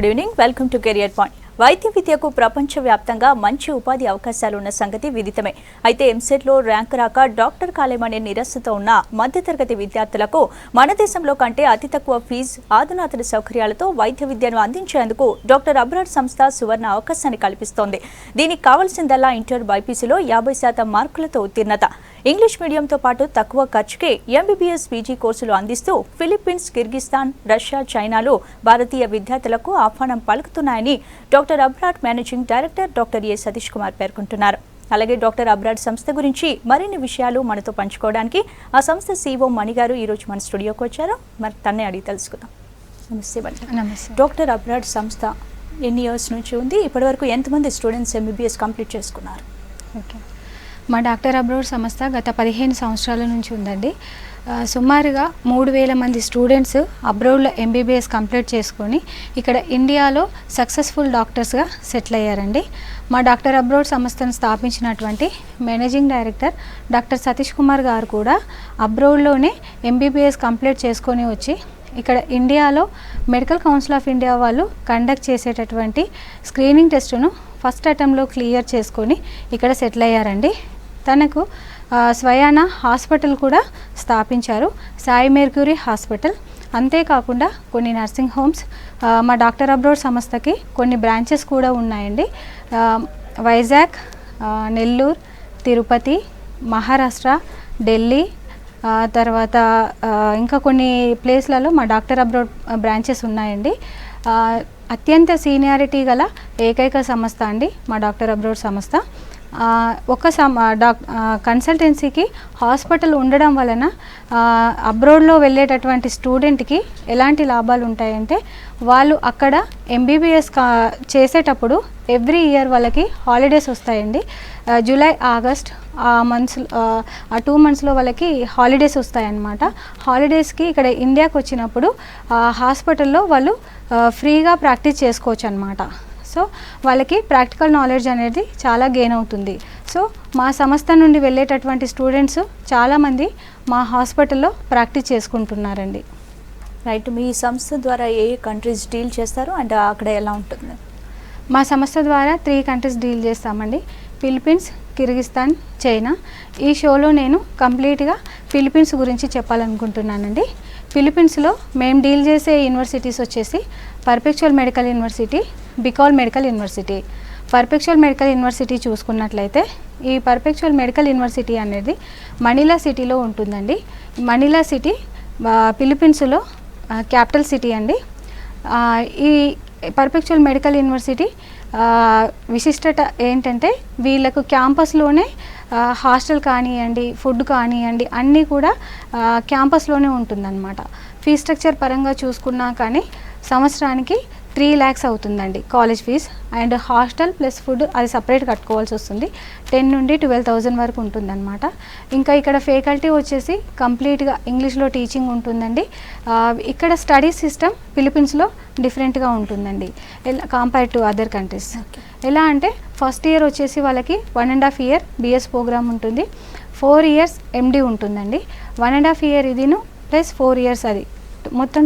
Good evening, welcome to career point. వైద్య విద్యకు ప్రపంచవ్యాప్తంగా మంచి ఉపాధి అవకాశాలు ఉన్న సంగతి విదితమే. అయితే ఎంసెట్లో ర్యాంక్ రాక డాక్టర్ కాలేమనే నిరాశతో ఉన్న మధ్యతరగతి విద్యార్థులకు మన దేశంలో కంటే అతి తక్కువ ఫీజు, ఆధునాతన సౌకర్యాలతో వైద్య విద్యను అందించేందుకు డాక్టర్ అబ్రాడ్ సంస్థ సువర్ణ అవకాశాన్ని కల్పిస్తోంది. దీనికి కావాల్సిందల్లా ఇంటర్ బైపీసీలో 50% మార్కులతో ఉత్తీర్ణత, ఇంగ్లీష్ మీడియంతో పాటు తక్కువ ఖర్చుకే ఎంబీబీఎస్ పీజీ కోర్సులు అందిస్తూ ఫిలిప్పీన్స్, కిర్గిస్తాన్, రష్యా, చైనాలో భారతీయ విద్యార్థులకు ఆహ్వానం పలుకుతున్నాయని doctor abroad managing director doctor A Satish Kumar పేర్కొంటున్నారు. అలాగే డాక్టర్ అబ్రాడ్ సంస్థ గురించి మరిన్ని విషయాలు మనతో పంచుకోవడానికి ఆ సంస్థ సీఈఓ మణి గారు ఈరోజు మన స్టూడియోకి వచ్చారు. మరి తన్నే అడిగి తెలుసుకుందాం. నమస్తే మణి. నమస్తే. డాక్టర్ అబ్రాడ్ సంస్థ ఎన్ని ఇయర్స్ నుంచి ఉంది? ఇప్పటివరకు ఎంతమంది స్టూడెంట్స్ ఎంబీబీఎస్ కంప్లీట్ చేసుకున్నారు? ఓకే, మా డాక్టర్ అబ్రాడ్ సంస్థ గత 15 సంవత్సరాల నుంచి ఉందండి. సుమారుగా 3000 మంది స్టూడెంట్స్ అబ్రాడ్లో ఎంబీబీఎస్ కంప్లీట్ చేసుకొని ఇక్కడ ఇండియాలో సక్సెస్ఫుల్ డాక్టర్స్గా సెటిల్ అయ్యారండి. మా డాక్టర్ అబ్రాడ్ సంస్థను స్థాపించినటువంటి managing director doctor Satish Kumar గారు కూడా అబ్రాడ్లోనే ఎంబీబీఎస్ కంప్లీట్ చేసుకొని వచ్చి ఇక్కడ ఇండియాలో మెడికల్ కౌన్సిల్ ఆఫ్ ఇండియా వాళ్ళు కండక్ట్ చేసేటటువంటి స్క్రీనింగ్ టెస్టును ఫస్ట్ అటెంప్ట్లో క్లియర్ చేసుకొని ఇక్కడ సెటిల్ అయ్యారండి. తనకు స్వయాన హాస్పిటల్ కూడా స్థాపించారు, సాయి మెర్క్యూరీ హాస్పిటల్. అంతేకాకుండా కొన్ని నర్సింగ్ హోమ్స్, మా డాక్టర్ అబ్రాడ్ సంస్థకి కొన్ని బ్రాంచెస్ కూడా ఉన్నాయండి. వైజాగ్, నెల్లూరు, తిరుపతి, మహారాష్ట్ర, ఢిల్లీ, తర్వాత ఇంకా కొన్ని ప్లేస్లలో మా డాక్టర్ అబ్రాడ్ బ్రాంచెస్ ఉన్నాయండి. అత్యంత సీనియారిటీ గల ఏకైక సంస్థ అండి మా డాక్టర్ అబ్రాడ్ సంస్థ. ఒక కన్సల్టెన్సీకి హాస్పిటల్ ఉండడం వలన అబ్రాడ్లో వెళ్ళేటటువంటి స్టూడెంట్కి ఎలాంటి లాభాలు ఉంటాయంటే, వాళ్ళు అక్కడ ఎంబీబీఎస్ చేసేటప్పుడు ఎవ్రీ ఇయర్ వాళ్ళకి హాలిడేస్ వస్తాయండి. జూలై, ఆగస్ట్ ఆ 2 మంత్స్లో వాళ్ళకి హాలిడేస్ వస్తాయన్నమాట. హాలిడేస్కి ఇక్కడ ఇండియాకి వచ్చినప్పుడు హాస్పిటల్లో వాళ్ళు ఫ్రీగా ప్రాక్టీస్ చేసుకోవచ్చు అన్నమాట. సో వాళ్ళకి ప్రాక్టికల్ నాలెడ్జ్ అనేది చాలా గెయిన్ అవుతుంది. సో మా సంస్థ నుండి వెళ్ళేటటువంటి స్టూడెంట్స్ చాలామంది మా హాస్పిటల్లో ప్రాక్టీస్ చేసుకుంటున్నారండి. రైట్, మీ సంస్థ ద్వారా ఏ కంట్రీస్ డీల్ చేస్తారు అండ్ అక్కడ ఎలా ఉంటుంది? మా సంస్థ ద్వారా 3 కంట్రీస్ డీల్ చేస్తామండి. Philippines, Kyrgyzstan, China. ఈ షోలో నేను కంప్లీట్గా ఫిలిప్పీన్స్ గురించి చెప్పాలనుకుంటున్నానండి. ఫిలిప్పీన్స్లో మేము డీల్ చేసే యూనివర్సిటీస్ వచ్చేసి perpetual medical university, Bicol medical university. Perpetual medical university చూసుకున్నట్లయితే ఈ పర్పెచువల్ మెడికల్ యూనివర్సిటీ అనేది మనీలా సిటీలో ఉంటుందండి. మనీలా సిటీ ఫిలిప్పీన్స్లో క్యాపిటల్ సిటీ అండి. ఈ పర్పెచువల్ మెడికల్ యూనివర్సిటీ విశిష్టత ఏంటంటే వీళ్ళకు క్యాంపస్లోనే హాస్టల్ కానివ్వండి, ఫుడ్ కానివ్వండి, అన్నీ కూడా క్యాంపస్లోనే ఉంటుందన్నమాట. ఫీ స్ట్రక్చర్ పరంగా చూసుకున్నా కానీ సంవత్సరానికి 3 lakhs అవుతుందండి college fees. And hostel plus food అది సపరేట్ కట్టుకోవాల్సి వస్తుంది. 10 నుండి 12,000 వరకు ఉంటుందన్నమాట. ఇంకా ఇక్కడ ఫ్యాకల్టీ వచ్చేసి కంప్లీట్గా ఇంగ్లీష్లో టీచింగ్ ఉంటుందండి. ఇక్కడ స్టడీ సిస్టమ్ ఫిలిప్పీన్స్లో డిఫరెంట్గా ఉంటుందండి కంపేర్ టు అదర్ కంట్రీస్. ఎలా అంటే ఫస్ట్ ఇయర్ వచ్చేసి వాళ్ళకి 1.5 year బిఎస్ ప్రోగ్రామ్ ఉంటుంది, 4 years ఎండి ఉంటుందండి. 1.5 year ఇదిను ప్లస్ 4 years అది మొత్తం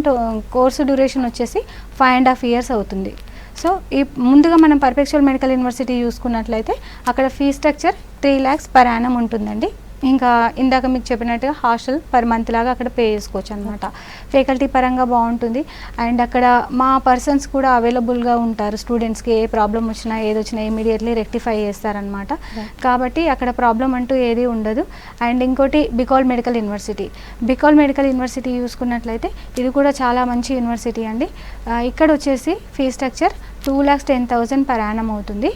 కోర్సు డ్యూరేషన్ వచ్చేసి 5.5 years అవుతుంది. సో ఈ ముందుగా మనం పర్పెచువల్ మెడికల్ యూనివర్సిటీ చూసుకున్నట్లయితే అక్కడ fee structure 3 lakhs per annum ఉంటుందండి. ఇంకా ఇందాక మీకు చెప్పినట్టుగా హాస్టల్ పర్ మంత్ లాగా అక్కడ పే చేసుకోవచ్చు అనమాట. ఫ్యాకల్టీ పరంగా బాగుంటుంది. అండ్ అక్కడ మా పర్సన్స్ కూడా అవైలబుల్గా ఉంటారు. స్టూడెంట్స్కి ఏ ప్రాబ్లం వచ్చినా ఏది వచ్చినా ఇమీడియట్లీ రెక్టిఫై చేస్తారనమాట. కాబట్టి అక్కడ ప్రాబ్లం అంటూ ఏది ఉండదు. అండ్ ఇంకోటి బికాల్ medical university. Bicol medical university చూసుకున్నట్లయితే ఇది కూడా చాలా మంచి యూనివర్సిటీ అండి. ఇక్కడ వచ్చేసి ఫీ స్ట్రక్చర్ 2,10,000 per annum అవుతుంది.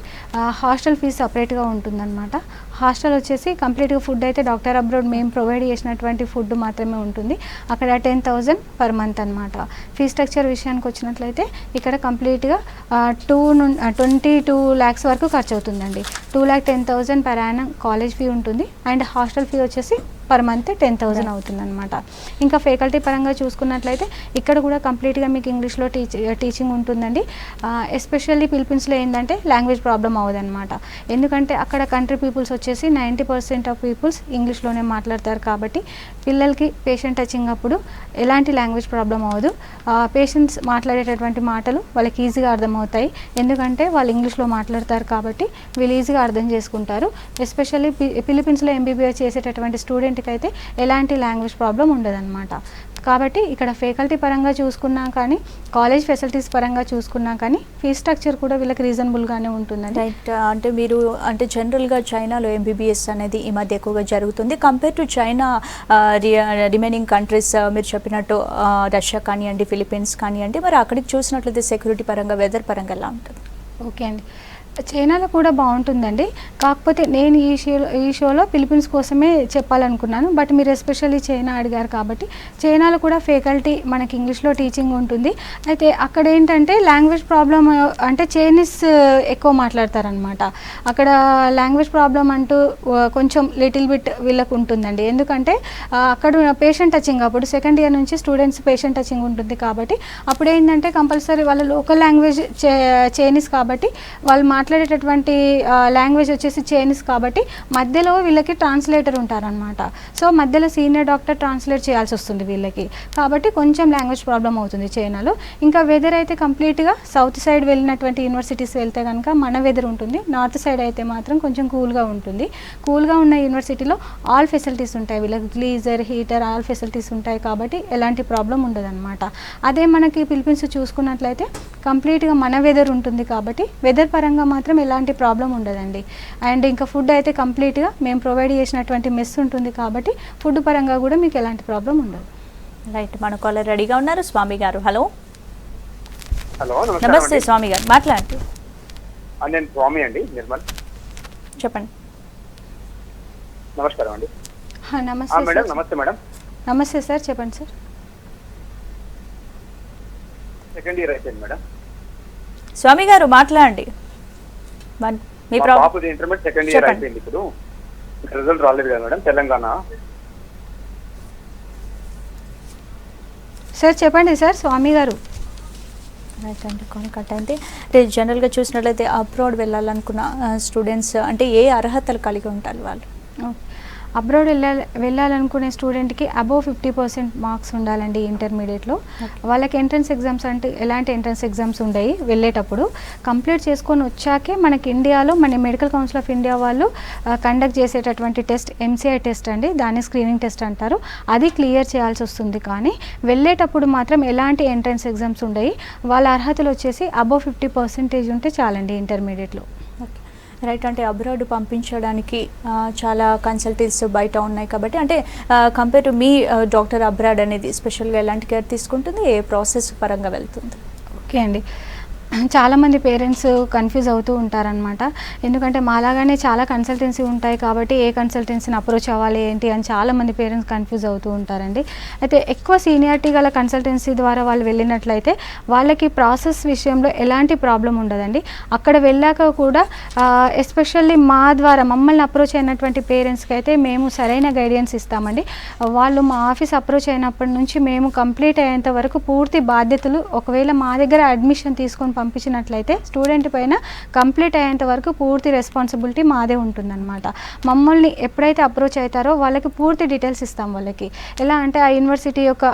హాస్టల్ ఫీజు సపరేట్గా ఉంటుందన్నమాట. హాస్టల్ వచ్చేసి కంప్లీట్గా ఫుడ్ అయితే డాక్టర్ అబ్రాడ్ మేము ప్రొవైడ్ చేసినటువంటి ఫుడ్ మాత్రమే ఉంటుంది. అక్కడ 10,000 per month అనమాట. ఫీ స్ట్రక్చర్ విషయానికి వచ్చినట్లయితే ఇక్కడ కంప్లీట్గా 22 lakhs వరకు ఖర్చు అవుతుందండి. 2,10,000 per annum కాలేజ్ ఫీ ఉంటుంది. అండ్ హాస్టల్ ఫీ వచ్చేసి పర్ మంత్ 10,000 అవుతుంది అనమాట. ఇంకా ఫ్యాకల్టీ పరంగా చూసుకున్నట్లయితే ఇక్కడ కూడా కంప్లీట్గా మీకు ఇంగ్లీష్లో టీచింగ్ ఉంటుందండి. ఎస్పెషల్లీ ఫిలిప్పీన్స్లో ఏంటంటే లాంగ్వేజ్ ప్రాబ్లం అవ్వదన్నమాట. ఎందుకంటే అక్కడ కంట్రీ పీపుల్స్ వచ్చేసి 90% ఆఫ్ పీపుల్స్ ఇంగ్లీష్లోనే మాట్లాడతారు కాబట్టి పిల్లలకి పేషెంట్ టచింగ్ అప్పుడు ఎలాంటి లాంగ్వేజ్ ప్రాబ్లం అవ్వదు. పేషెంట్స్ మాట్లాడేటటువంటి మాటలు వాళ్ళకి ఈజీగా అర్థమవుతాయి. ఎందుకంటే వాళ్ళు ఇంగ్లీష్లో మాట్లాడతారు కాబట్టి వీళ్ళు ఈజీగా అర్థం చేసుకుంటారు. ఎస్పెషల్లీ ఫిలిప్పీన్స్లో ఎంబీబీఎస్ చేసేటటువంటి స్టూడెంట్కి అయితే ఎలాంటి లాంగ్వేజ్ ప్రాబ్లం ఉండదన్నమాట. కాబట్టి ఇక్కడ ఫ్యాకల్టీ పరంగా చూసుకున్నా కానీ కాలేజ్ ఫెసిలిటీస్ పరంగా చూసుకున్నా కానీ ఫీ స్ట్రక్చర్ కూడా వీళ్ళకి రీజనబుల్గానే ఉంటుందండి. రైట్. అంటే మీరు అంటే జనరల్గా చైనాలో ఎంబీబీఎస్ అనేది ఈ మధ్య ఎక్కువగా జరుగుతుంది. Compare to China remaining countries మీరు చెప్పినట్టు రష్యా కానివ్వండి, ఫిలిప్పీన్స్ కానివ్వండి, మరి అక్కడికి చూసినట్లయితే సెక్యూరిటీ పరంగా, వెదర్ పరంగా ఎలా ఉంటుంది? ఓకే అండి, చైనాలో కూడా బాగుంటుందండి. కాకపోతే నేను ఈ షోలో ఫిలిప్పీన్స్ కోసమే చెప్పాలనుకున్నాను. బట్ మీరు ఎస్పెషల్లీ చైనా అడిగారు కాబట్టి చైనాలో కూడా ఫ్యాకల్టీ మనకి ఇంగ్లీష్లో టీచింగ్ ఉంటుంది. అయితే అక్కడ ఏంటంటే లాంగ్వేజ్ ప్రాబ్లం అంటే చైనీస్ ఎక్కువ మాట్లాడతారనమాట. అక్కడ లాంగ్వేజ్ ప్రాబ్లం అంటూ కొంచెం లిటిల్ బిట్ వీళ్ళకు ఉంటుందండి. ఎందుకంటే అక్కడ పేషెంట్ టచింగ్ అప్పుడు సెకండ్ ఇయర్ నుంచి స్టూడెంట్స్ పేషెంట్ టచింగ్ ఉంటుంది కాబట్టి అప్పుడు ఏంటంటే కంపల్సరీ వాళ్ళ లోకల్ లాంగ్వేజ్ చైనీస్ కాబట్టి వాళ్ళు మాట్లాడేటటువంటి లాంగ్వేజ్ వచ్చేసి చైనీస్ కాబట్టి మధ్యలో వీళ్ళకి ట్రాన్స్లేటర్ ఉంటారనమాట. సో మధ్యలో సీనియర్ డాక్టర్ ట్రాన్స్లేట్ చేయాల్సి వస్తుంది వీళ్ళకి. కాబట్టి కొంచెం లాంగ్వేజ్ ప్రాబ్లం అవుతుంది చైనాలో. ఇంకా వెదర్ అయితే కంప్లీట్గా సౌత్ సైడ్ వెళ్ళినటువంటి యూనివర్సిటీస్ వెళ్తే కనుక మన వెదర్ ఉంటుంది. నార్త్ సైడ్ అయితే మాత్రం కొంచెం కూల్గా ఉంటుంది. కూల్గా ఉన్న యూనివర్సిటీలో ఆల్ ఫెసిలిటీస్ ఉంటాయి. వీళ్ళకి గ్లీజర్, హీటర్, ఆల్ ఫెసిలిటీస్ ఉంటాయి కాబట్టి ఎలాంటి ప్రాబ్లం ఉండదన్నమాట. అదే మనకి ఫిలిప్పీన్స్ చూసుకున్నట్లయితే కంప్లీట్గా మన వెదర్ ఉంటుంది కాబట్టి వెదర్ పరంగా మాత్రం ఎలాంటి ప్రాబ్లం ఉండదండి. అండ్ ఇంకా ఫుడ్ అయితే కంప్లీట్గా మేము ప్రొవైడ్ చేసినటువంటి మెస్ ఉంటుంది కాబట్టి ఫుడ్ పరంగా కూడా మీకు ఎలాంటి ప్రాబ్లం ఉండదు. రైట్. మన కాలర్ రెడీగా ఉన్నారు, స్వామి గారు. హలో. హలో, నమస్తే స్వామి గారు, మాట్లాడండి. నేను స్వామి అండి, నిర్మల్. చెప్పండి. నమస్కారం అండి. నమస్తే మేడం. సార్. నమస్తే మేడం. నమస్తే సార్, చెప్పండి సార్. సెకండ్ ఇయర్ అయిపోయింది మేడం. స్వామి గారు మాట్లాడండి. మీ పాపది ఇంటర్మీడియట్ సెకండ్ ఇయర్ అయిపోయింది. ఇప్పుడు రిజల్ట్ రాలేదు కదా మేడం, తెలంగాణ. సార్ చెప్పండి సార్, స్వామి గారు. రైట్ అండి, కొన్ని కట్ అయితే జనరల్గా చూసినట్లయితే అబ్రాడ్ వెళ్ళాలనుకున్న స్టూడెంట్స్ అంటే ఏ అర్హతలు కలిగి ఉంటారు వాళ్ళు? అబ్రాడ్ వెళ్ళాలనుకునే స్టూడెంట్కి అబోవ్ 50% మార్క్స్ ఉండాలండి ఇంటర్మీడియట్లో. వాళ్ళకి ఎంట్రన్స్ ఎగ్జామ్స్ అంటే ఎలాంటి ఎంట్రన్స్ ఎగ్జామ్స్ ఉండయి. వెళ్ళేటప్పుడు కంప్లీట్ చేసుకొని వచ్చాకే మనకి ఇండియాలో మన మెడికల్ కౌన్సిల్ ఆఫ్ ఇండియా వాళ్ళు కండక్ట్ చేసేటటువంటి టెస్ట్ MCI టెస్ట్ అండి, దాన్ని స్క్రీనింగ్ టెస్ట్ అంటారు. అది క్లియర్ చేయాల్సి వస్తుంది. కానీ వెళ్ళేటప్పుడు మాత్రం ఎలాంటి ఎంట్రన్స్ ఎగ్జామ్స్ ఉండయి. వాళ్ళ అర్హతలు వచ్చేసి అబోవ్ 50% ఉంటే చాలండి ఇంటర్మీడియట్లో. రైట్. అంటే అబ్రాడ్ పంపించడానికి చాలా కన్సల్టెన్సీస్ బయట ఉన్నాయి కాబట్టి అంటే compare to me doctor abroad అనేది స్పెషల్గా ఎలాంటి కేర్ తీసుకుంటుంది, ఏ ప్రాసెస్ పరంగా వెళ్తుంది? ఓకే అండి, చాలామంది పేరెంట్స్ కన్ఫ్యూజ్ అవుతూ ఉంటారనమాట. ఎందుకంటే మాలాగానే చాలా కన్సల్టెన్సీ ఉంటాయి కాబట్టి ఏ కన్సల్టెన్సీని అప్రోచ్ అవ్వాలి ఏంటి అని చాలామంది పేరెంట్స్ కన్ఫ్యూజ్ అవుతూ ఉంటారండి. అయితే ఎక్కువ సీనియారిటీ గల కన్సల్టెన్సీ ద్వారా వాళ్ళు వెళ్ళినట్లయితే వాళ్ళకి ప్రాసెస్ విషయంలో ఎలాంటి ప్రాబ్లం ఉండదండి. అక్కడ వెళ్ళాక కూడా ఎస్పెషల్లీ మా ద్వారా మమ్మల్ని అప్రోచ్ అయినటువంటి పేరెంట్స్కి అయితే మేము సరైన గైడెన్స్ ఇస్తామండి. వాళ్ళు మా ఆఫీస్ అప్రోచ్ అయినప్పటి నుంచి మేము కంప్లీట్ అయ్యేంత వరకు పూర్తి బాధ్యతలు, ఒకవేళ మా దగ్గర అడ్మిషన్ తీసుకొని పంపించినట్లయితే స్టూడెంట్ పైన కంప్లీట్ అయ్యేంత వరకు పూర్తి రెస్పాన్సిబిలిటీ మాదే ఉంటుందన్నమాట. మమ్మల్ని ఎప్పుడైతే అప్రోచ్ అవుతారో వాళ్ళకి పూర్తి డీటెయిల్స్ ఇస్తాం. వాళ్ళకి ఎలా అంటే ఆ యూనివర్సిటీ యొక్క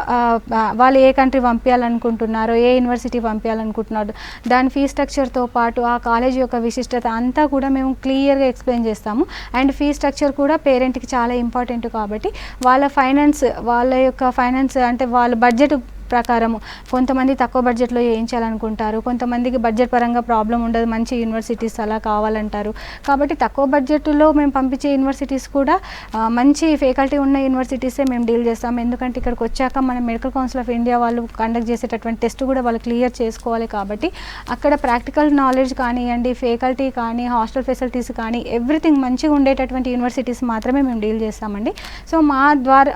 వాళ్ళు ఏ కంట్రీ పంపించాలనుకుంటున్నారో, ఏ యూనివర్సిటీ పంపించాలనుకుంటున్నారో, దాని ఫీ స్ట్రక్చర్తో పాటు ఆ కాలేజ్ యొక్క విశిష్టత అంతా కూడా మేము క్లియర్గా ఎక్స్ప్లెయిన్ చేస్తాము. అండ్ ఫీ స్ట్రక్చర్ కూడా పేరెంట్కి చాలా ఇంపార్టెంట్ కాబట్టి వాళ్ళ యొక్క ఫైనాన్స్ అంటే వాళ్ళ బడ్జెట్ ప్రకారము కొంతమంది తక్కువ బడ్జెట్లో చేయించాలనుకుంటారు, కొంతమందికి బడ్జెట్ పరంగా ప్రాబ్లం ఉండదు, మంచి యూనివర్సిటీస్ అలా కావాలంటారు. కాబట్టి తక్కువ బడ్జెట్లో మేము పంపించే యూనివర్సిటీస్ కూడా మంచి ఫ్యాకల్టీ ఉన్న యూనివర్సిటీసే మేము డీల్ చేస్తాం. ఎందుకంటే ఇక్కడికి వచ్చాక మన మెడికల్ కౌన్సిల్ ఆఫ్ ఇండియా వాళ్ళు కండక్ట్ చేసేటటువంటి టెస్ట్ కూడా వాళ్ళు క్లియర్ చేసుకోవాలి. కాబట్టి అక్కడ ప్రాక్టికల్ నాలెడ్జ్ కానివ్వండి, ఫ్యాకల్టీ కానీ, హాస్టల్ ఫెసిలిటీస్ కానీ ఎవ్రీథింగ్ మంచిగా ఉండేటటువంటి యూనివర్సిటీస్ మాత్రమే మేము డీల్ చేస్తామండి. సో మా ద్వారా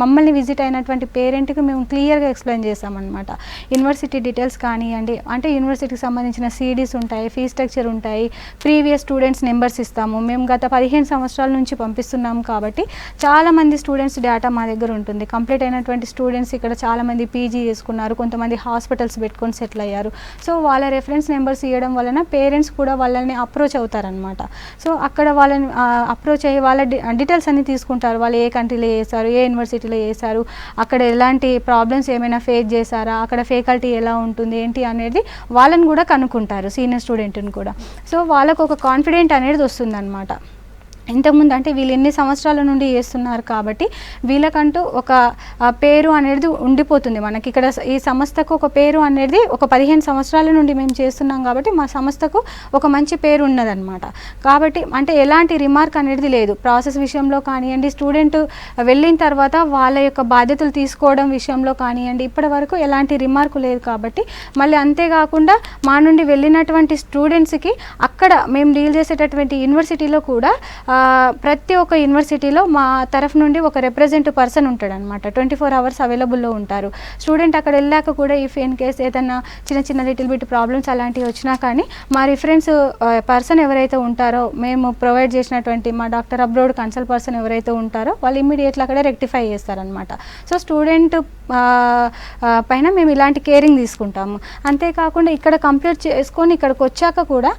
మమ్మల్ని విజిట్ అయినటువంటి పేరెంట్కి మేము క్లియర్గా ఎక్స్ప్లెయిన్ చేస్తామన్నమాట. యూనివర్సిటీ డీటెయిల్స్ కానివ్వండి, అంటే యూనివర్సిటీకి సంబంధించిన సీడీస్ ఉంటాయి, ఫీ స్ట్రక్చర్ ఉంటాయి, ప్రీవియస్ స్టూడెంట్స్ నెంబర్స్ ఇస్తాము. మేము గత 15 సంవత్సరాల నుంచి పంపిస్తున్నాము కాబట్టి చాలామంది స్టూడెంట్స్ డేటా మా దగ్గర ఉంటుంది. కంప్లీట్ అయినటువంటి స్టూడెంట్స్ ఇక్కడ చాలామంది పీజీ చేసుకున్నారు, కొంతమంది హాస్పిటల్స్ పెట్టుకొని సెటిల్ అయ్యారు. సో వాళ్ళ రెఫరెన్స్ నెంబర్స్ ఇవ్వడం వలన పేరెంట్స్ కూడా వాళ్ళని అప్రోచ్ అవుతారనమాట. సో అక్కడ వాళ్ళని అప్రోచ్ అయ్యి వాళ్ళ డీటెయిల్స్ అన్ని తీసుకుంటారు. వాళ్ళు ఏ కంట్రీలో చేశారు, ఏ యూనివర్సిటీలో చేశారు, అక్కడ ఎలాంటి ప్రాబ్లమ్స్ ఏమైనా ఫేస్ చేశారా, అక్కడ ఫ్యాకల్టీ ఎలా ఉంటుంది ఏంటి అనేది వాళ్ళని కూడా కనుక్కుంటారు, సీనియర్ స్టూడెంట్ని కూడా. సో వాళ్ళకు ఒక కాన్ఫిడెంట్ అనేది వస్తుందన్నమాట. ఇంతకుముందు అంటే వీళ్ళు ఎన్ని సంవత్సరాల నుండి చేస్తున్నారు కాబట్టి వీళ్ళకంటూ ఒక పేరు అనేది ఉండిపోతుంది మనకి. ఇక్కడ ఈ సంస్థకు ఒక పేరు అనేది ఒక 15 సంవత్సరాల నుండి మేము చేస్తున్నాం కాబట్టి మా సంస్థకు ఒక మంచి పేరు ఉన్నదన్నమాట. కాబట్టి అంటే ఎలాంటి రిమార్క్ అనేది లేదు ప్రాసెస్ విషయంలో కానివ్వండి, స్టూడెంట్ వెళ్ళిన తర్వాత వాళ్ళ యొక్క బాధ్యతలు తీసుకోవడం విషయంలో కానివ్వండి, ఇప్పటి వరకు ఎలాంటి రిమార్కు లేదు. కాబట్టి మళ్ళీ అంతేకాకుండా మా నుండి వెళ్ళినటువంటి స్టూడెంట్స్కి అక్కడ మేము డీల్ చేసేటటువంటి యూనివర్సిటీలో కూడా ప్రతి ఒక్క యూనివర్సిటీలో మా తరఫు నుండి ఒక రిప్రజెంటివ్ పర్సన్ ఉంటాడు అనమాట. 24 అవర్స్ అవైలబుల్లో ఉంటారు. స్టూడెంట్ అక్కడ వెళ్ళాక కూడా ఇఫ్ ఇన్ కేస్ ఏదైనా చిన్న లిటిల్ బిట్ ప్రాబ్లమ్స్ అలాంటివి వచ్చినా కానీ మా రిఫరెన్స్ పర్సన్ ఎవరైతే ఉంటారో, మేము ప్రొవైడ్ చేసినటువంటి మా డాక్టర్ అబ్రోడ్ కన్సల్ట్ పర్సన్ ఎవరైతే ఉంటారో వాళ్ళు ఇమ్మీడియట్లీ అక్కడ రెక్టిఫై చేస్తారనమాట. సో స్టూడెంట్ పైన మేము ఇలాంటి కేరింగ్ తీసుకుంటాము. అంతేకాకుండా ఇక్కడ కంప్లీట్ చేసుకొని ఇక్కడికి వచ్చాక కూడా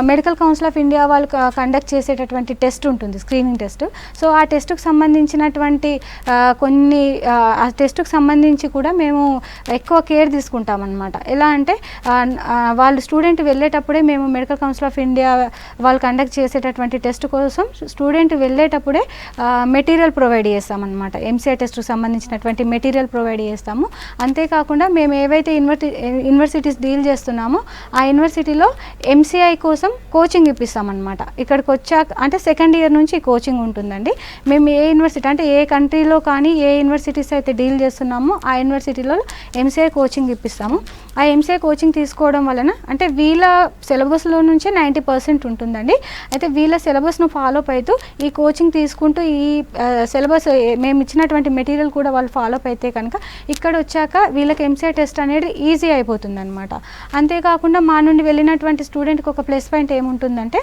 మెడికల్ కౌన్సిల్ ఆఫ్ ఇండియా వాళ్ళు కండక్ట్ చేసేటటువంటి టెస్ట్ ఉంటుంది, స్క్రీనింగ్ టెస్ట్. సో ఆ టెస్ట్కి సంబంధించినటువంటి కొన్ని ఆ టెస్ట్కి సంబంధించి కూడా మేము ఎక్కువ కేర్ తీసుకుంటామన్నమాట. ఎలా అంటే వాళ్ళు స్టూడెంట్ వెళ్ళేటప్పుడే మేము మెడికల్ కౌన్సిల్ ఆఫ్ ఇండియా వాళ్ళు కండక్ట్ చేసేటటువంటి టెస్ట్ కోసం స్టూడెంట్ వెళ్ళేటప్పుడే మెటీరియల్ ప్రొవైడ్ చేస్తామన్నమాట. ఎంసీఐ టెస్ట్కి సంబంధించినటువంటి మెటీరియల్ ప్రొవైడ్ చేస్తాము. అంతేకాకుండా మేము ఏవైతే యూనివర్సిటీస్ డీల్ చేస్తున్నామో ఆ యూనివర్సిటీలో ఎంసీఐ కోసం కోచింగ్ ఇప్పిస్తామన్నమాట. ఇక్కడికి వచ్చాక అంటే సెకండ్ ఇయర్ నుంచి కోచింగ్ ఉంటుందండి. మేము ఏ యూనివర్సిటీ అంటే ఏ కంట్రీలో కానీ ఏ యూనివర్సిటీస్ అయితే డీల్ చేస్తున్నామో ఆ యూనివర్సిటీలో ఎంసీఐ కోచింగ్ ఇప్పిస్తాము. ఆ ఎంసీఐ కోచింగ్ తీసుకోవడం వలన అంటే వీళ్ళ సిలబస్లో నుంచే 90% ఉంటుందండి. అయితే వీళ్ళ సిలబస్ను ఫాలో అవుతూ ఈ కోచింగ్ తీసుకుంటూ ఈ సిలబస్ మేము ఇచ్చినటువంటి మెటీరియల్ కూడా వాళ్ళు ఫాలో అయితే కనుక ఇక్కడ వచ్చాక వీళ్ళకి ఎంసీఐ టెస్ట్ అనేది ఈజీ అయిపోతుంది అనమాట. అంతేకాకుండా మా నుండి వెళ్ళినటువంటి స్టూడెంట్కి ఒక ప్లస్ పాయింట్ ఏముంటుందంటే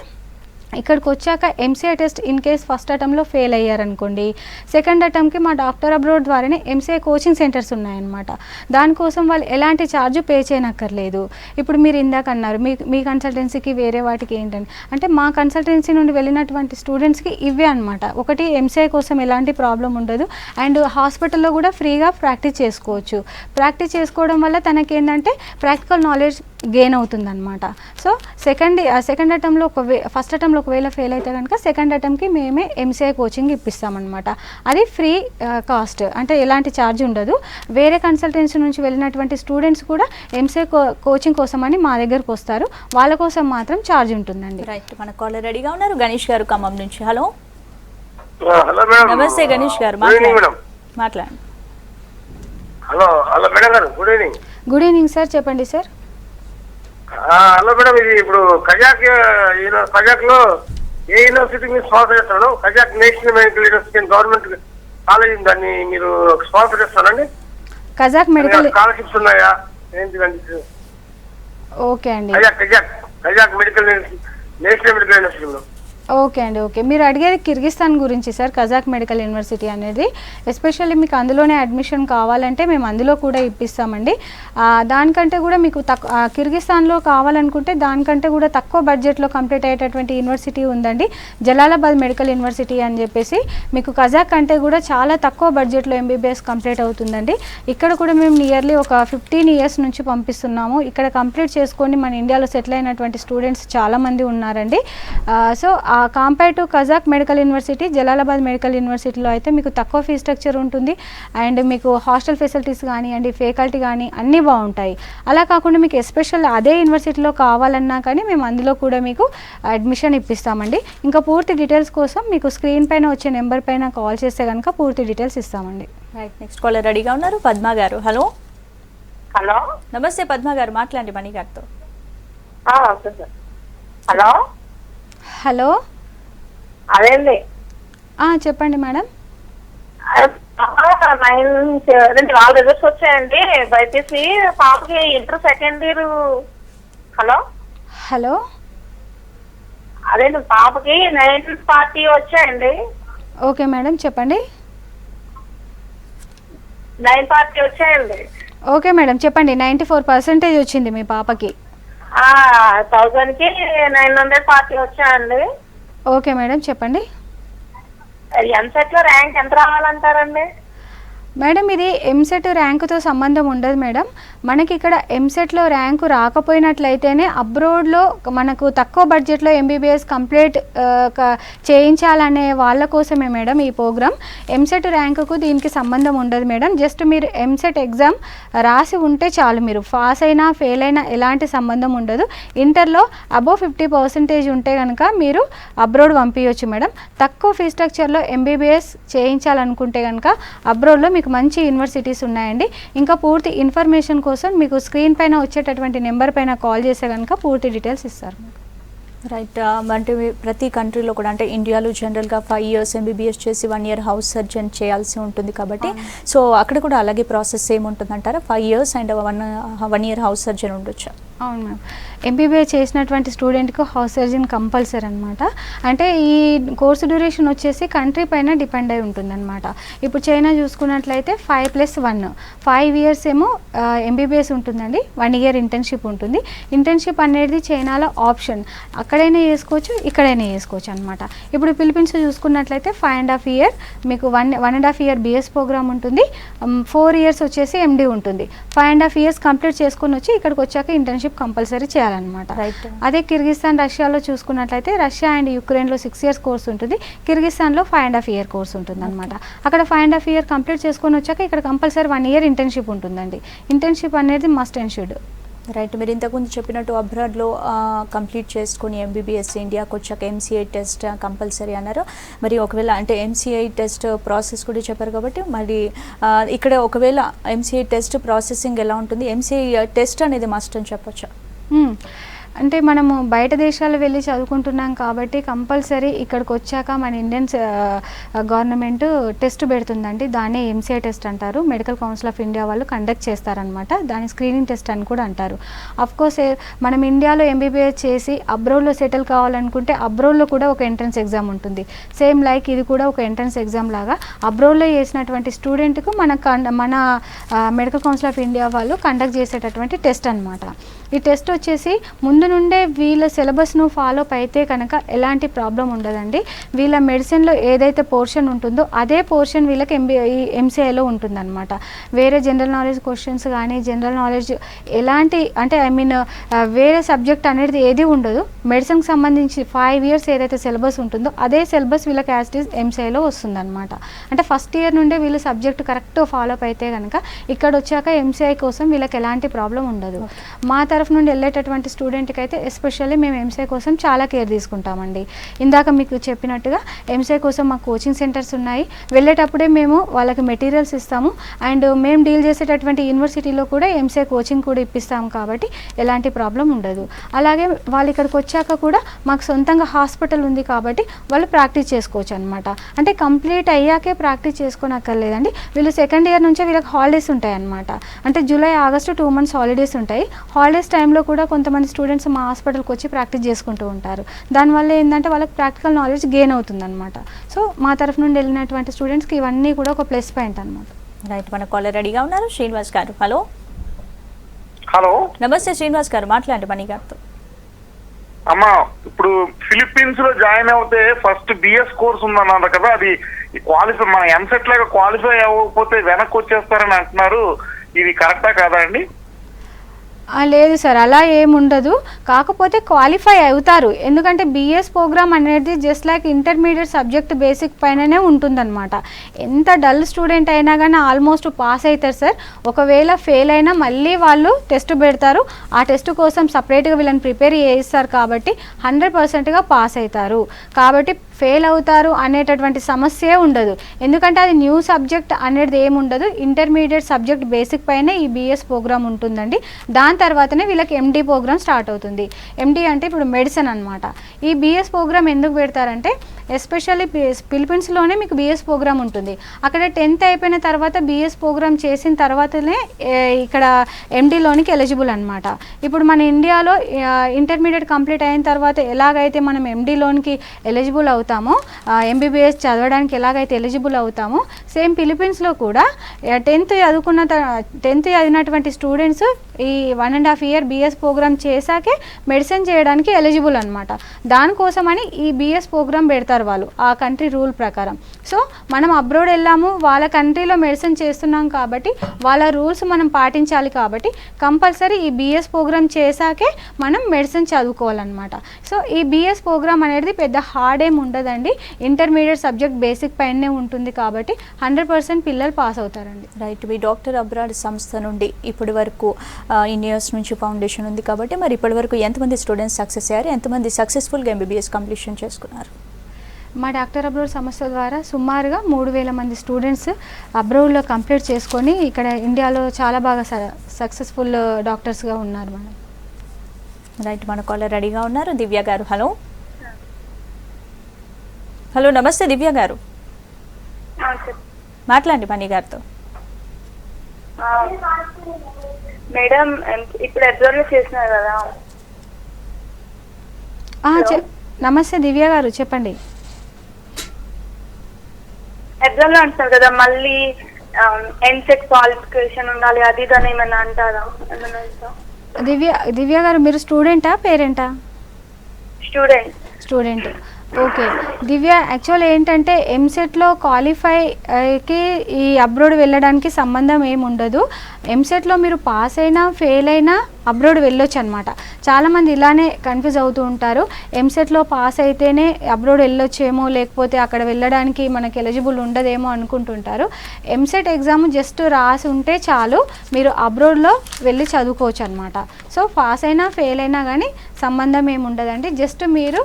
ఇక్కడికి వచ్చాక MCI test in case first అటెంప్ట్లో ఫెయిల్ అయ్యారనుకోండి, సెకండ్ అటెంప్ట్కి మా డాక్టర్ అబ్రోడ్ ద్వారానే ఎంసీఐ కోచింగ్ సెంటర్స్ ఉన్నాయన్నమాట. దానికోసం వాళ్ళు ఎలాంటి ఛార్జ్ పే చేయనక్కర్లేదు. ఇప్పుడు మీరు ఇందాక అన్నారు మీ కన్సల్టెన్సీకి వేరే వాటికి ఏంటని, అంటే మా కన్సల్టెన్సీ నుండి వెళ్ళినటువంటి స్టూడెంట్స్కి ఇవే అనమాట. ఒకటి ఎంసీఐ కోసం ఎలాంటి ప్రాబ్లం ఉండదు, అండ్ హాస్పిటల్లో కూడా ఫ్రీగా ప్రాక్టీస్ చేసుకోవచ్చు. ప్రాక్టీస్ చేసుకోవడం వల్ల తనకేంటంటే ప్రాక్టికల్ నాలెడ్జ్ గెయిన్ అవుతుందన్నమాట. సో సెకండ్ అటెంప్ట్లో ఫస్ట్ అటెంప్ట్లో ఒకవేళ ఫెయిల్ అయితే కనుక సెకండ్ అటెంప్ట్కి మేమే ఎంసీఐ కోచింగ్ ఇప్పిస్తామన్నమాట. అది ఫ్రీ కాస్ట్, అంటే ఎలాంటి ఛార్జ్ ఉండదు. వేరే కన్సల్టెన్సీ నుంచి వెళ్ళినటువంటి స్టూడెంట్స్ కూడా ఎంసీఐ కోచింగ్ కోసం అని మా దగ్గరకు వస్తారు, వాళ్ళ కోసం మాత్రం ఛార్జ్ ఉంటుందండి. రైట్, మన కాలర్ రెడీగా ఉన్నారు. గణేష్ గారు ఖమ్మం నుంచి. Hello hello madam. నమస్తే గణేష్ గారు, మాట్లాడండి. హలో హలో మేడం గారు, good evening. Good evening sir, చెప్పండి సార్. హలో మేడం, ఇది ఇప్పుడు కజాక్ లో ఏ యూనివర్సిటీ మీరు స్పాన్సర్ చేస్తాను? Kazakh national medical university government college దాన్ని మీరు స్పాన్సర్ చేస్తారండి? కజాక్ మెడికల్ స్కాలర్షిప్స్ ఉన్నాయా ఏంటి? ఓకే అండి. కజాక్ మెడికల్ నేషనల్ మెడికల్ యూనివర్సిటీలో. ఓకే అండి, ఓకే. మీరు అడిగేది కిర్గిస్తాన్ గురించి సార్, కజాక్ మెడికల్ యూనివర్సిటీ అనేది. ఎస్పెషల్లీ మీకు అందులోనే అడ్మిషన్ కావాలంటే మేము అందులో కూడా ఇప్పిస్తామండి. దానికంటే కూడా మీకు కిర్గిస్తాన్లో కావాలనుకుంటే దానికంటే కూడా తక్కువ బడ్జెట్లో కంప్లీట్ అయ్యేటటువంటి యూనివర్సిటీ ఉందండి, జలాలాబాద్ మెడికల్ యూనివర్సిటీ అని చెప్పేసి. మీకు కజాక్ కంటే కూడా చాలా తక్కువ బడ్జెట్లో ఎంబీబీఎస్ కంప్లీట్ అవుతుందండి. ఇక్కడ కూడా మేము నియర్లీ ఒక 15 years నుంచి పంపిస్తున్నాము. ఇక్కడ కంప్లీట్ చేసుకొని మన ఇండియాలో సెటిల్ అయినటువంటి స్టూడెంట్స్ చాలామంది ఉన్నారండి. So compare to Kazakh medical university, Jalalabad medical యూనివర్సిటీలో అయితే మీకు తక్కువ ఫీ స్ట్రక్చర్ ఉంటుంది, అండ్ మీకు హాస్టల్ ఫెసిలిటీస్ కానివ్వండి, ఫ్యాకల్టీ కానీ అన్నీ బాగుంటాయి. అలా కాకుండా మీకు ఎస్పెషల్ అదే యూనివర్సిటీలో కావాలన్నా కానీ మేము అందులో కూడా మీకు అడ్మిషన్ ఇప్పిస్తామండి. ఇంకా పూర్తి డీటెయిల్స్ కోసం మీకు స్క్రీన్ పైన వచ్చే నెంబర్ పైన కాల్ చేస్తే కనుక పూర్తి డీటెయిల్స్ ఇస్తామండి. రైట్, నెక్స్ట్ కాలర్ రెడీగా ఉన్నారు. పద్మ గారు. హలో హలో నమస్తే పద్మ గారు, మాట్లాడండి మణి గారితో. హలో హలో అదేండి చెప్పండి మేడం. వాళ్ళ రిజల్ట్స్ వచ్చాయండి. బైపీసీ పాపకి inter second year. Hello hello, అదే పాపకి 940 వచ్చాయండి. ఓకే మేడం చెప్పండి. 940 వచ్చాయండి. ఓకే మేడం చెప్పండి. 94% వచ్చింది మీ పాపకి. 1000కి 940 వచ్చాయండి. ఓకే మేడం చెప్పండి. ఎంసెట్ లో ర్యాంక్ ఎంత రావాలంటారండి? మేడం ఇది ఎంసెట్ ర్యాంకుతో సంబంధం ఉండదు మేడం. మనకి ఇక్కడ ఎంసెట్లో ర్యాంకు రాకపోయినట్లయితేనే అబ్రోడ్లో మనకు తక్కువ బడ్జెట్లో ఎంబీబీఎస్ కంప్లీట్ చేయించాలనే వాళ్ళ కోసమే మేడం ఈ ప్రోగ్రామ్. ఎంసెట్ ర్యాంకుకు దీనికి సంబంధం ఉండదు మేడం. జస్ట్ మీరు ఎంసెట్ ఎగ్జామ్ రాసి ఉంటే చాలు, మీరు పాస్ అయినా ఫెయిల్ అయినా ఎలాంటి సంబంధం ఉండదు. ఇంటర్లో అబోవ్ 50% ఉంటే కనుక మీరు అబ్రోడ్ పంపించవచ్చు మేడం. తక్కువ ఫీ స్ట్రక్చర్లో ఎంబీబీఎస్ చేయించాలనుకుంటే కనుక అబ్రోడ్లో మీకు మంచి యూనివర్సిటీస్ ఉన్నాయండి. ఇంకా పూర్తి ఇన్ఫర్మేషన్ కోసం మీకు స్క్రీన్ పైన వచ్చేటటువంటి నెంబర్ పైన కాల్ చేస్తే కనుక పూర్తి డీటెయిల్స్ ఇస్తారు. రైట్. అంటే ప్రతి కంట్రీలో కూడా అంటే ఇండియాలో జనరల్గా 5 years ఎంబీబీఎస్ చేసి 1 year హౌస్ సర్జన్ చేయాల్సి ఉంటుంది కాబట్టి సో అక్కడ కూడా అలాగే ప్రాసెస్ ఏముంటుందంటారా? 5 years and 1 year house surgeon ఉండొచ్చా? అవును మ్యామ్. ఎంబీబీఏ చేసినటువంటి స్టూడెంట్కి హౌస్ సర్జన్ కంపల్సరీ అనమాట. అంటే ఈ కోర్సు డ్యూరేషన్ వచ్చేసి కంట్రీ పైన డిపెండ్ అయి ఉంటుందన్నమాట. ఇప్పుడు చైనా చూసుకున్నట్లయితే 5+1 5 years ఏమో ఎంబీబీఎస్ ఉంటుందండి. 1 year ఇంటర్న్షిప్ ఉంటుంది. ఇంటర్న్షిప్ అనేది చైనాలో ఆప్షన్, అక్కడైనా చేసుకోవచ్చు ఇక్కడైనా చేసుకోవచ్చు అనమాట. ఇప్పుడు ఫిలిప్పీన్స్ చూసుకున్నట్లయితే 5.5 years మీకు 1.5 year బిఎస్ ప్రోగ్రామ్ ఉంటుంది. 4 years వచ్చేసి ఎండి ఉంటుంది. 5.5 years కంప్లీట్ చేసుకొని వచ్చి ఇక్కడికి వచ్చాక ఇంటర్న్షిప్ కంపల్సరీ చేయాలన్నమాట. అదే కిర్గిస్తాన్ రష్యాలో చూసుకున్నట్లయితే రష్యా అండ్ యుక్రెయిన్లో 6 years కోర్స్ ఉంటుంది. కిర్గిస్తాన్లో 5.5 year కోర్స్ ఉంటుంది అనమాట. అక్కడ 5.5 year కంప్లీట్ చేసుకొని వచ్చాక ఇక్కడ కంపల్సరీ 1 year ఇంటర్న్షిప్ ఉంటుందండి. ఇంటర్న్షిప్ అనేది మస్ట్ అండ్ షుడ్. రైట్. మీరు ఇంతకుముందు చెప్పినట్టు అబ్రాడ్లో కంప్లీట్ చేసుకుని ఎంబీబీఎస్ ఇండియాకి వచ్చాక ఎంసీఐ టెస్ట్ కంపల్సరీ అన్నారు. మరి ఒకవేళ అంటే ఎంసీఐ టెస్ట్ ప్రాసెస్ కూడా చెప్పారు కాబట్టి మరి ఇక్కడ ఒకవేళ ఎంసీఐ టెస్ట్ ప్రాసెసింగ్ ఎలా ఉంటుంది? ఎంసీఐ టెస్ట్ అనేది మస్ట్ అని చెప్పొచ్చా? అంటే మనము బయట దేశాలు వెళ్ళి చదువుకుంటున్నాం కాబట్టి కంపల్సరీ ఇక్కడికి వచ్చాక మన ఇండియన్ గవర్నమెంట్ టెస్ట్ పెడుతుందండి. దాన్ని ఎంసీఐ టెస్ట్ అంటారు. మెడికల్ కౌన్సిల్ ఆఫ్ ఇండియా వాళ్ళు కండక్ట్ చేస్తారనమాట. దాని స్క్రీనింగ్ టెస్ట్ అని కూడా అంటారు. అఫ్కోర్స్ మనం ఇండియాలో ఎంబీబీఎస్ చేసి అబ్రోడ్లో సెటిల్ కావాలనుకుంటే అబ్రోడ్లో కూడా ఒక ఎంట్రన్స్ ఎగ్జామ్ ఉంటుంది. సేమ్ లైక్ ఇది కూడా ఒక ఎంట్రన్స్ ఎగ్జామ్ లాగా అబ్రోడ్లో చేసినటువంటి స్టూడెంట్కు మన మెడికల్ కౌన్సిల్ ఆఫ్ ఇండియా వాళ్ళు కండక్ట్ చేసేటటువంటి టెస్ట్ అనమాట. ఈ టెస్ట్ వచ్చేసి ముందు నుండే వీళ్ళ సిలబస్ను ఫాలో అయితే కనుక ఎలాంటి ప్రాబ్లం ఉండదండి. వీళ్ళ మెడిసిన్లో ఏదైతే పోర్షన్ ఉంటుందో అదే పోర్షన్ వీళ్ళకి ఎంసీఐలో ఉంటుందన్నమాట. వేరే జనరల్ నాలెడ్జ్ క్వశ్చన్స్ కానీ జనరల్ నాలెడ్జ్ ఎలాంటి అంటే వేరే సబ్జెక్ట్ అనేది ఏది ఉండదు. మెడిసిన్కి సంబంధించి 5 years ఏదైతే సిలబస్ ఉంటుందో అదే సిలబస్ వీళ్ళకి యాజ్ ఇట్ ఈజ్ ఎంసీఐలో వస్తుందన్నమాట. అంటే ఫస్ట్ ఇయర్ నుండే వీళ్ళు సబ్జెక్ట్ కరెక్ట్ ఫాలో అయితే కనుక ఇక్కడ వచ్చాక ఎంసీఐ కోసం వీళ్ళకి ఎలాంటి ప్రాబ్లం ఉండదు. మా తరఫు నుండి వెళ్ళేటటువంటి స్టూడెంట్కి అయితే ఎస్పెషల్లీ మేము ఎంసీఐ కోసం చాలా కేర్ తీసుకుంటామండి. ఇందాక మీకు చెప్పినట్టుగా ఎంసీఐ కోసం మాకు కోచింగ్ సెంటర్స్ ఉన్నాయి. వెళ్ళేటప్పుడే మేము వాళ్ళకి మెటీరియల్స్ ఇస్తాము అండ్ మేము డీల్ చేసేటటువంటి యూనివర్సిటీలో కూడా ఎంసీఐ కోచింగ్ కూడా ఇప్పిస్తాము కాబట్టి ఎలాంటి ప్రాబ్లం ఉండదు. అలాగే వాళ్ళు ఇక్కడికి వచ్చాక కూడా మాకు సొంతంగా హాస్పిటల్ ఉంది కాబట్టి వాళ్ళు ప్రాక్టీస్ చేసుకోవచ్చు అనమాట. అంటే కంప్లీట్ అయ్యాకే ప్రాక్టీస్ చేసుకోనక్కర్లేదండి. వీళ్ళు సెకండ్ ఇయర్ నుంచే వీళ్ళకి హాలిడేస్ ఉంటాయి అనమాట. అంటే జూలై ఆగస్టు 2 months హాలిడేస్ ఉంటాయి. హాలిడేస్ టైంలో కూడా కొంతమంది స్టూడెంట్స్ మా హాస్పిటల్కి వచ్చి ప్రాక్టీస్ చేసుకుంటూ ఉంటారు. దానివల్ల ఏంటంటే వాళ్ళకి ప్రాక్టికల్ నాలెడ్జ్ గెయిన్ అవుతుందన్నమాట. సో మా తరఫు నుండి వెళ్ళినటువంటి స్టూడెంట్స్కి ఇవన్నీ కూడా ఒక ప్లస్ పాయింట్ అనమాట. రైట్. మన కాలర్ రెడీగా ఉన్నారు శ్రీనివాస్ గారు. హలో హలో, నమస్తే శ్రీనివాస్ గారు, మాట్లాడండి మణి గారితో. అమ్మా, ఇప్పుడు ఫిలిప్పీన్స్ లో జాయిన్ అవుతే ఫస్ట్ బిఎస్ కోర్స్ ఉందన్నారు కదా, అది క్వాలిఫై మన ఎంసెట్ లాగా క్వాలిఫై అవ్వకపోతే వెనక్కి వచ్చేస్తారని అంటున్నారు. ఇది కరెక్టా కాదా అండి? లేదు సార్, అలా ఏముండదు. కాకపోతే క్వాలిఫై అవుతారు. ఎందుకంటే బిఎస్ ప్రోగ్రామ్ అనేది just like intermediate subject basic పైననే ఉంటుందన్నమాట. ఎంత డల్ స్టూడెంట్ అయినా కానీ ఆల్మోస్ట్ పాస్ అవుతారు సార్. ఒకవేళ ఫెయిల్ అయినా మళ్ళీ వాళ్ళు టెస్ట్ పెడతారు. ఆ టెస్ట్ కోసం సపరేట్గా వీళ్ళని ప్రిపేర్ చేయిస్తారు కాబట్టి 100%గా పాస్ అవుతారు. కాబట్టి ఫెయిల్ అవుతారు అనేటటువంటి సమస్యే ఉండదు. ఎందుకంటే అది న్యూ సబ్జెక్ట్ అనేది ఏముండదు. ఇంటర్మీడియట్ సబ్జెక్ట్ బేసిక్ పైన ఈ బిఎస్ ప్రోగ్రామ్ ఉంటుందండి. దాని దాని తర్వాతనే వీళ్ళకి ఎండి ప్రోగ్రామ్ స్టార్ట్ అవుతుంది. ఎండి అంటే ఇప్పుడు మెడిసిన్ అనమాట. ఈ బిఎస్ ప్రోగ్రామ్ ఎందుకు పెడతారంటే ఎస్పెషల్లీ ఫిలిప్పీన్స్లోనే మీకు బిఎస్ ప్రోగ్రామ్ ఉంటుంది. అక్కడ 10th అయిపోయిన తర్వాత బిఎస్ ప్రోగ్రామ్ చేసిన తర్వాతనే ఇక్కడ ఎండిలోనికి ఎలిజిబుల్ అనమాట. ఇప్పుడు మన ఇండియాలో ఇంటర్మీడియట్ కంప్లీట్ అయిన తర్వాత ఎలాగైతే మనం ఎండిలోనికి ఎలిజిబుల్ అవుతామో, ఎంబీబీఎస్ చదవడానికి ఎలాగైతే ఎలిజిబుల్ అవుతామో, సేమ్ ఫిలిప్పీన్స్లో కూడా 10th చదివినటువంటి స్టూడెంట్స్ ఈ 1.5 year బిఎస్ ప్రోగ్రామ్ చేశాకే మెడిసిన్ చేయడానికి ఎలిజిబుల్ అనమాట. దానికోసమని ఈ బిఎస్ ప్రోగ్రామ్ పెడతారు వాళ్ళు ఆ కంట్రీ రూల్ ప్రకారం. సో మనం అబ్రాడ్ వెళ్ళాము, వాళ్ళ కంట్రీలో మెడిసిన్ చేస్తున్నాం కాబట్టి వాళ్ళ రూల్స్ మనం పాటించాలి. కాబట్టి కంపల్సరీ ఈ బిఎస్ ప్రోగ్రామ్ చేశాకే మనం మెడిసిన్ చదువుకోవాలన్నమాట. సో ఈ బిఎస్ ప్రోగ్రామ్ అనేది పెద్ద హార్డ్ ఏం ఉండదండి, ఇంటర్మీడియట్ సబ్జెక్ట్ బేసిక్ పైనే ఉంటుంది కాబట్టి 100% పిల్లలు పాస్ అవుతారండి. రైట్. మీ డాక్టర్ అబ్రాడ్ సంస్థ నుండి ఇప్పటి వరకు ఇన్ని ఇయర్స్ నుంచి ఫౌండేషన్ ఉంది కాబట్టి మరి ఇప్పటి వరకు ఎంతమంది స్టూడెంట్స్ సక్సెస్ అయ్యారు, ఎంతమంది సక్సెస్ఫుల్గా ఎంబీబీఎస్ కంప్లీషన్ చేసుకున్నారు? మా డాక్టర్ అబ్రాడ్ సంస్థ ద్వారా సుమారుగా 3000 మంది స్టూడెంట్స్ అబ్రాడ్లో కంప్లీట్ చేసుకొని ఇక్కడ ఇండియాలో చాలా బాగా సక్సెస్ఫుల్ డాక్టర్స్గా ఉన్నారు మేడం. రైట్. మన కాలర్ రెడీగా ఉన్నారు. దివ్య గారు, హలో. హలో, నమస్తే దివ్య గారు. మాట్లాడండి మణి గారితో. మేడం ఇప్పుడు అబ్జర్వ్ చేసినారు కదా. నమస్తే దివ్య గారు, చెప్పండి. అబ్జర్వ్ అంటున్నారు కదా, మళ్ళీ ఎంసెట్ క్వాలిఫికేషన్ ఉండాలి అది దాని ఏమైనా అంటారా? దివ్య గారు మీరు స్టూడెంటా పేరెంటా? స్టూడెంట్. ఓకే దివ్య, యాక్చువల్ ఏంటంటే ఎంసెట్లో క్వాలిఫైకి ఈ అబ్రాడ్ వెళ్ళడానికి సంబంధం ఏమి ఉండదు. ఎంసెట్లో మీరు పాస్ అయినా ఫెయిల్ అయినా అబ్రాడ్ వెళ్ళొచ్చు అనమాట. చాలామంది ఇలానే కన్ఫ్యూజ్ అవుతూ ఉంటారు, ఎంసెట్లో పాస్ అయితేనే అబ్రాడ్ వెళ్ళొచ్చేమో, లేకపోతే అక్కడ వెళ్ళడానికి మనకి ఎలిజిబుల్ ఉండదేమో అనుకుంటుంటారు. ఎంసెట్ ఎగ్జామ్ జస్ట్ రాసి ఉంటే చాలు, మీరు అబ్రాడ్లో వెళ్ళి చదువుకోవచ్చు అనమాట. సో పాస్ అయినా ఫెయిల్ అయినా కానీ సంబంధం ఏమి ఉండదండి, జస్ట్ మీరు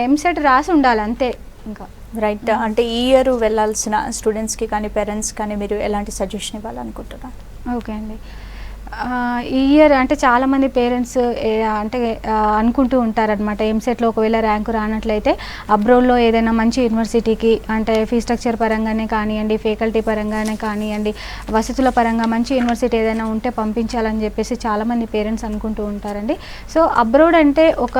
ఎంసెట్ రాసి ఉండాలి అంతే. ఇంకా రైట్. అంటే ఈ ఇయర్ వెళ్ళాల్సిన స్టూడెంట్స్కి కానీ పేరెంట్స్ కానీ మీరు ఎలాంటి సజెషన్ ఇవ్వాలనుకుంటున్నారు? ఓకే అండి, ఈ ఇయర్ అంటే చాలామంది పేరెంట్స్ అంటే అనుకుంటూ ఉంటారనమాట, ఎంసెట్లో ఒకవేళ ర్యాంకు రానట్లయితే అబ్రాడ్లో ఏదైనా మంచి యూనివర్సిటీకి అంటే ఫీ స్ట్రక్చర్ పరంగానే కానివ్వండి, ఫ్యాకల్టీ పరంగానే కానివ్వండి, వసతుల పరంగా మంచి యూనివర్సిటీ ఏదైనా ఉంటే పంపించాలని చెప్పేసి చాలామంది పేరెంట్స్ అనుకుంటూ ఉంటారండి. సో అబ్రాడ్ అంటే ఒక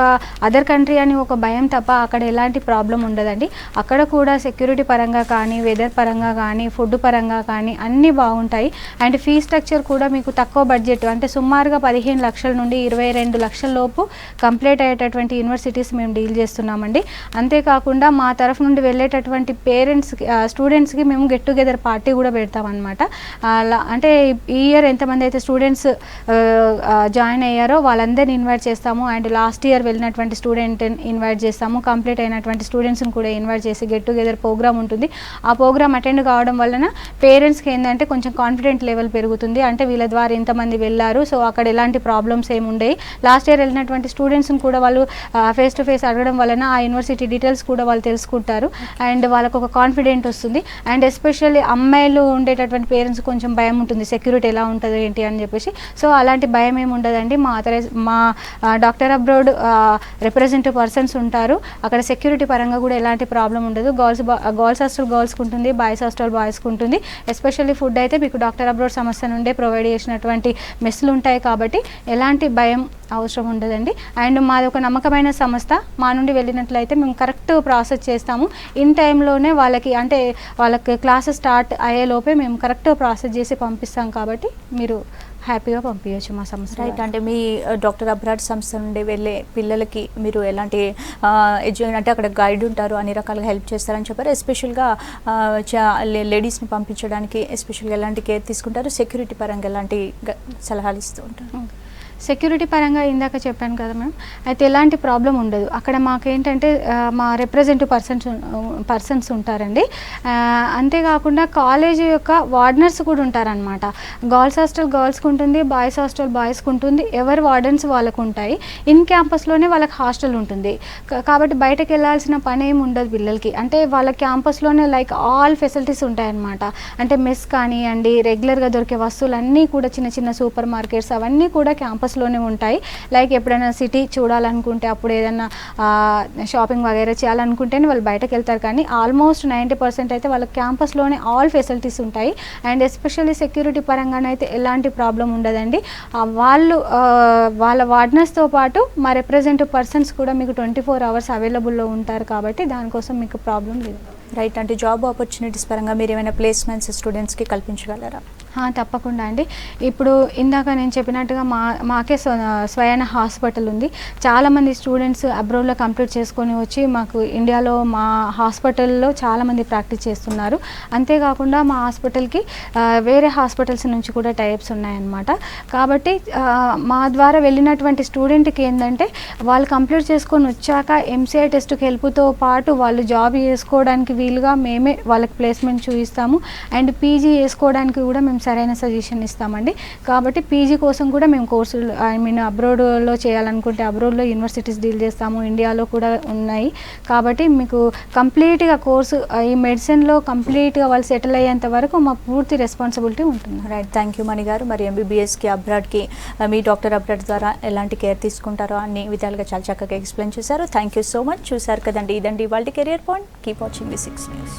అదర్ కంట్రీ అని ఒక భయం తప్ప అక్కడ ఎలాంటి ప్రాబ్లం ఉండదండి. అక్కడ కూడా సెక్యూరిటీ పరంగా కానీ, వెదర్ పరంగా కానీ, ఫుడ్ పరంగా కానీ అన్నీ బాగుంటాయి. అండ్ ఫీ స్ట్రక్చర్ కూడా మీకు తక్కువ బడ్జెట్ అంటే సుమారుగా 15 లక్షల నుండి 22 లక్షల లోపు కంప్లీట్ అయ్యేటటువంటి యూనివర్సిటీస్ మేము డీల్ చేస్తున్నామండి. అంతేకాకుండా మా తరఫు నుండి వెళ్ళేటటువంటి పేరెంట్స్కి స్టూడెంట్స్కి మేము గెట్ టుగెదర్ పార్టీ కూడా పెడతామన్నమాట. అంటే ఈ ఇయర్ ఎంతమంది అయితే స్టూడెంట్స్ జాయిన్ అయ్యారో వాళ్ళందరినీ ఇన్వైట్ చేస్తాము. అండ్ లాస్ట్ ఇయర్ వెళ్ళినటువంటి స్టూడెంట్ ఇన్వైట్ చేస్తాము, కంప్లీట్ అయినటువంటి స్టూడెంట్స్ని కూడా ఇన్వైట్ చేసి గెట్ టుగెదర్ ప్రోగ్రామ్ ఉంటుంది. ఆ ప్రోగ్రామ్ అటెండ్ కావడం వలన పేరెంట్స్కి ఏంటంటే కొంచెం కాన్ఫిడెంట్ లెవెల్ పెరుగుతుంది. అంటే వీళ్ళ ద్వారా ఇంతమంది వెళ్ళారు, సో అక్కడ ఎలాంటి ప్రాబ్లమ్స్ ఏమి ఉండేవి. లాస్ట్ ఇయర్ వెళ్ళినటువంటి స్టూడెంట్స్ని కూడా వాళ్ళు ఫేస్ టు ఫేస్ అడగడం వలన ఆ యూనివర్సిటీ డీటెయిల్స్ కూడా వాళ్ళు తెలుసుకుంటారు. అండ్ వాళ్ళకు ఒక కాన్ఫిడెంట్ వస్తుంది. అండ్ ఎస్పెషల్లీ అమ్మాయిలు ఉండేటటువంటి పేరెంట్స్ కొంచెం భయం ఉంటుంది, సెక్యూరిటీ ఎలా ఉంటుంది ఏంటి అని చెప్పేసి. సో అలాంటి భయం ఏమి ఉండదండి. మా డాక్టర్ అబ్రాడ్ రిప్రజెంటేటివ్ పర్సన్స్ ఉంటారు. అక్కడ సెక్యూరిటీ పరంగా కూడా ఎలాంటి ప్రాబ్లం ఉండదు. గర్ల్స్ హాస్టల్ గర్ల్స్కి ఉంటుంది, బాయ్స్ హాస్టల్ బాయ్స్కి ఉంటుంది. ఎస్పెషల్లీ ఫుడ్ అయితే మీకు డాక్టర్ అబ్రాడ్ సంస్థ నుండే ప్రొవైడ్ చేసినటువంటి మెస్లు ఉంటాయి కాబట్టి ఎలాంటి భయం అవసరం ఉండదండి. అండ్ మాది ఒక నమ్మకమైన సంస్థ, మా నుండి వెళ్ళినట్లయితే మేము కరెక్ట్ ప్రాసెస్ చేస్తాము. ఇన్ టైంలోనే వాళ్ళకి క్లాసెస్ స్టార్ట్ అయ్యేలోపే మేము కరెక్ట్ ప్రాసెస్ చేసి పంపిస్తాం కాబట్టి మీరు హ్యాపీగా పంపించవచ్చు మా సంస్థ. రైట్. అంటే మీ డాక్టర్ అబ్రాడ్ సంస్థ నుండి వెళ్ళే పిల్లలకి మీరు ఎలాంటి అంటే అక్కడ గైడ్ ఉంటారు, అన్ని రకాలుగా హెల్ప్ చేస్తారని చెప్పారు. ఎస్పెషల్గా లేడీస్ని పంపించడానికి ఎస్పెషల్గా ఎలాంటి కేర్ తీసుకుంటారు, సెక్యూరిటీ పరంగా ఎలాంటి సలహాలు ఇస్తూ ఉంటారు? సెక్యూరిటీ పరంగా ఇందాక చెప్పాను కదా మ్యామ్, అయితే ఎలాంటి ప్రాబ్లం ఉండదు అక్కడ. మాకేంటంటే మా రిప్రజెంటివ్ పర్సన్స్ ఉంటారండి. అంతేకాకుండా కాలేజ్ యొక్క వార్డనర్స్ కూడా ఉంటారనమాట. గర్ల్స్ హాస్టల్ గర్ల్స్కి ఉంటుంది, బాయ్స్ హాస్టల్ బాయ్స్కి ఉంటుంది. ఎవరి వార్డన్స్ వాళ్ళకు ఉంటాయి. ఇన్ క్యాంపస్లోనే వాళ్ళకి హాస్టల్ ఉంటుంది కాబట్టి బయటకు వెళ్ళాల్సిన పని ఏమి ఉండదు పిల్లలకి. అంటే వాళ్ళ క్యాంపస్లోనే లైక్ ఆల్ ఫెసిలిటీస్ ఉంటాయన్నమాట. అంటే మెస్ కానివ్వండి, రెగ్యులర్గా దొరికే వస్తువులన్నీ కూడా, చిన్న చిన్న సూపర్ మార్కెట్స్ అవన్నీ కూడా క్యాంపస్లోనే ఉంటాయి. లైక్ ఎప్పుడైనా సిటీ చూడాలనుకుంటే, అప్పుడు ఏదైనా షాపింగ్ వగైరా చేయాలనుకుంటేనే వాళ్ళు బయటకు వెళ్తారు. కానీ ఆల్మోస్ట్ 90% అయితే వాళ్ళ క్యాంపస్లోనే ఆల్ ఫెసిలిటీస్ ఉంటాయి. అండ్ ఎస్పెషల్లీ సెక్యూరిటీ పరంగానైతే ఎలాంటి ప్రాబ్లం ఉండదండి. వాళ్ళ వార్డనర్స్తో పాటు మా రిప్రజెంటివ్ పర్సన్స్ కూడా మీకు 24 hours అవైలబుల్లో ఉంటారు కాబట్టి దానికోసం మీకు ప్రాబ్లం లేదు. రైట్. అంటే జాబ్ ఆపర్చునిటీస్ పరంగా మీరు ఏమైనా ప్లేస్మెంట్స్ స్టూడెంట్స్కి కల్పించగలరా? తప్పకుండా అండి. ఇప్పుడు ఇందాక నేను చెప్పినట్టుగా మాకే స్వయాన హాస్పిటల్ ఉంది. చాలామంది స్టూడెంట్స్ అబ్రాడ్లో కంప్లీట్ చేసుకొని వచ్చి మాకు ఇండియాలో మా హాస్పిటల్లో చాలామంది ప్రాక్టీస్ చేస్తున్నారు. అంతేకాకుండా మా హాస్పిటల్కి వేరే హాస్పిటల్స్ నుంచి కూడా టైప్స్ ఉన్నాయన్నమాట. కాబట్టి మా ద్వారా వెళ్ళినటువంటి స్టూడెంట్కి ఏంటంటే వాళ్ళు కంప్లీట్ చేసుకొని వచ్చాక ఎంసీఐ టెస్ట్కి హెల్ప్తో పాటు వాళ్ళు జాబ్ చేసుకోవడానికి వీలుగా మేమే వాళ్ళకి ప్లేస్మెంట్ చూపిస్తాము. అండ్ పీజీ చేసుకోవడానికి కూడా మేము సరైన సజెషన్ ఇస్తామండి. కాబట్టి పీజీ కోసం కూడా మేము కోర్సులు అబ్రాడ్లో చేయాలనుకుంటే అబ్రాడ్లో యూనివర్సిటీస్ డీల్ చేస్తాము, ఇండియాలో కూడా ఉన్నాయి. కాబట్టి మీకు కంప్లీట్గా కోర్సు ఈ మెడిసిన్లో కంప్లీట్గా వాళ్ళు సెటిల్ అయ్యేంత వరకు మా పూర్తి రెస్పాన్సిబిలిటీ ఉంటుంది. రైట్. థ్యాంక్ యూ మణి గారు. మరి ఎంబీబీఎస్కి అబ్రాడ్కి మీ డాక్టర్ అబ్రాడ్ ద్వారా ఎలాంటి కేర్ తీసుకుంటారో అన్ని విధాలుగా చాలా చక్కగా ఎక్స్ప్లెయిన్ చేశారు. Thank you so much. చూసారు కదండి, ఇదండి ఇవాళ career point. Keep watching the 6 News.